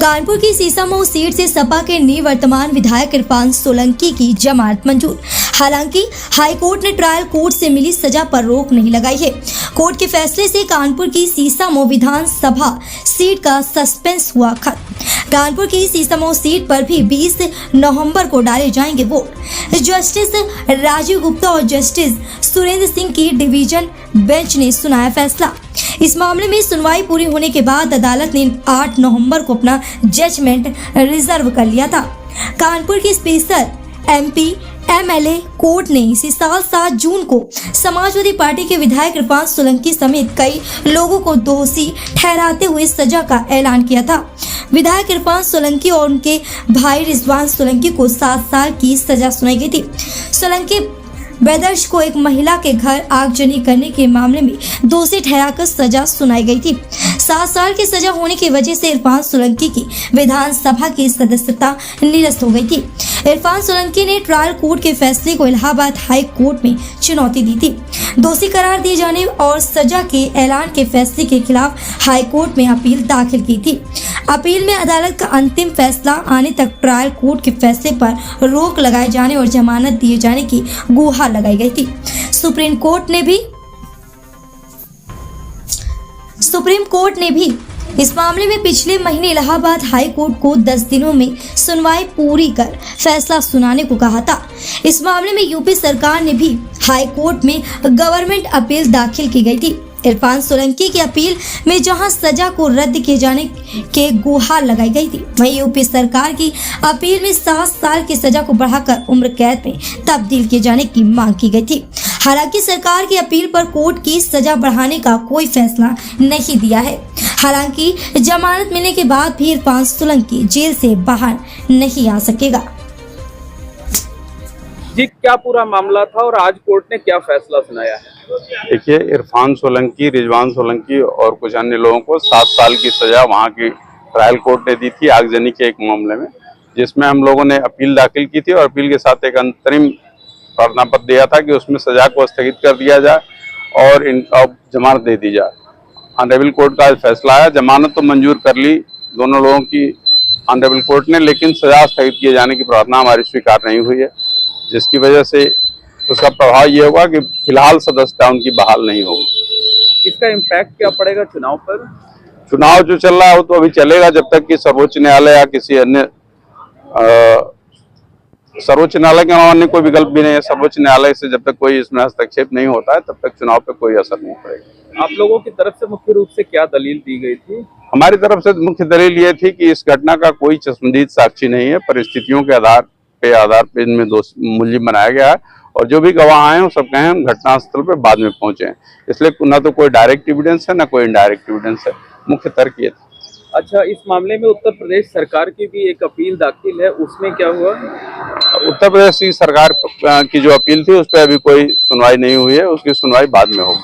कानपुर की सीसामऊ सीट से सपा के निवर्तमान विधायक इरफान सोलंकी की जमानत मंजूर। हालांकि हाईकोर्ट ने ट्रायल कोर्ट से मिली सजा पर रोक नहीं लगाई है। कोर्ट के फैसले से कानपुर की सीसामऊ विधानसभा सीट का सस्पेंस हुआ खत्म। कानपुर की सीसामऊ सीट पर भी 20 नवंबर को डाले जाएंगे वोट। जस्टिस राजीव गुप्ता और जस्टिस सुरेंद्र सिंह की डिवीजन बेंच ने सुनाया फैसला। इस मामले में सुनवाई पूरी होने के बाद अदालत ने 8 नवंबर को अपना जजमेंट रिजर्व कर लिया था। कानपुर की स्पेशल एमपी एमएलए कोर्ट ने इसी साल 7 जून को समाजवादी पार्टी के विधायक इरफान सोलंकी समेत कई लोगों को दोषी ठहराते हुए सजा का ऐलान किया था। विधायक इरफान सोलंकी और उनके भाई रिजवान सोलंकी को 7 साल की सजा सुनाई गई थी। सोलंकी ब्रदर्स को एक महिला के घर आगजनी करने के मामले में दोषी ठहराकर सजा सुनाई गई थी। 7 साल की सजा होने की वजह से इरफान सोलंकी की विधानसभा की सदस्यता निरस्त हो गई थी। इरफान सोलंकी ने ट्रायल कोर्ट के फैसले को इलाहाबाद हाई कोर्ट में चुनौती दी थी। दोषी करार दिए जाने और सजा के ऐलान के फैसले के खिलाफ हाई कोर्ट में अपील दाखिल की थी। अपील में अदालत का अंतिम फैसला आने तक ट्रायल कोर्ट के फैसले पर रोक लगाए जाने और जमानत दिए जाने की गुहार लगाई गई थी। सुप्रीम कोर्ट ने भी इस मामले में पिछले महीने इलाहाबाद हाई कोर्ट को 10 दिनों में सुनवाई पूरी कर फैसला सुनाने को कहा था। इस मामले में यूपी सरकार ने भी हाई कोर्ट में गवर्नमेंट अपील दाखिल की गई थी। इरफान सोलंकी की अपील में जहां सजा को रद्द किए जाने के गुहार लगाई गई थी, वहीं यूपी सरकार की अपील में 7 साल की सजा को बढ़ाकर उम्र कैद में तब्दील किए जाने की मांग की गई थी। हालांकि सरकार की अपील पर कोर्ट की सजा बढ़ाने का कोई फैसला नहीं दिया है। हालांकि जमानत मिलने के बाद भी इरफान सोलंकी जेल से बाहर नहीं आ सकेगा। जी, क्या पूरा मामला था और आज कोर्ट ने क्या फैसला सुनाया है? देखिए, इरफान सोलंकी, रिजवान सोलंकी और कुछ अन्य लोगों को 7 साल की सजा वहां की ट्रायल कोर्ट ने दी थी आगजनी के एक मामले में, जिसमें हम लोगों ने अपील दाखिल की थी और अपील के साथ एक अंतरिम प्रार्थना पत्र दिया था कि उसमें सजा को स्थगित कर दिया जाए और जमानत दे दी जाए। ऑनरेबल कोर्ट का फैसला आया, जमानत तो मंजूर कर ली दोनों लोगों की ऑनरेबल कोर्ट ने, लेकिन सजा स्थगित किए जाने की प्रार्थना हमारी स्वीकार नहीं हुई है, जिसकी वजह से उसका प्रभाव ये होगा कि फिलहाल सदस्यता उनकी बहाल नहीं होगी। इसका इम्पैक्ट क्या पड़ेगा चुनाव पर? चुनाव जो चल रहा है वो तो अभी चलेगा जब तक कि सर्वोच्च न्यायालय या किसी अन्य सर्वोच्च न्यायालय के अलावा अन्य कोई विकल्प भी नहीं है। सर्वोच्च न्यायालय से जब तक कोई इसमें हस्तक्षेप नहीं होता है तब तक चुनाव पे कोई असर नहीं पड़ेगा। आप लोगों की तरफ से मुख्य रूप से क्या दलील दी गई थी? हमारी तरफ से मुख्य दलील ये थी कि इस घटना का कोई चश्मदीद साक्षी नहीं है। परिस्थितियों के आधार पे इनमें मुलजिम बनाया गया है और जो भी गवाह आए हैं वो सब कहे हम घटनास्थल पे बाद में पहुंचे हैं, इसलिए ना तो कोई डायरेक्ट एविडेंस है ना कोई इनडायरेक्ट एविडेंस है। मुख्य तर्क ये था। अच्छा, इस मामले में उत्तर प्रदेश सरकार की भी एक अपील दाखिल है, उसमें क्या हुआ? उत्तर प्रदेश की सरकार की जो अपील थी उस पर अभी कोई सुनवाई नहीं हुई है, उसकी सुनवाई बाद में होगी।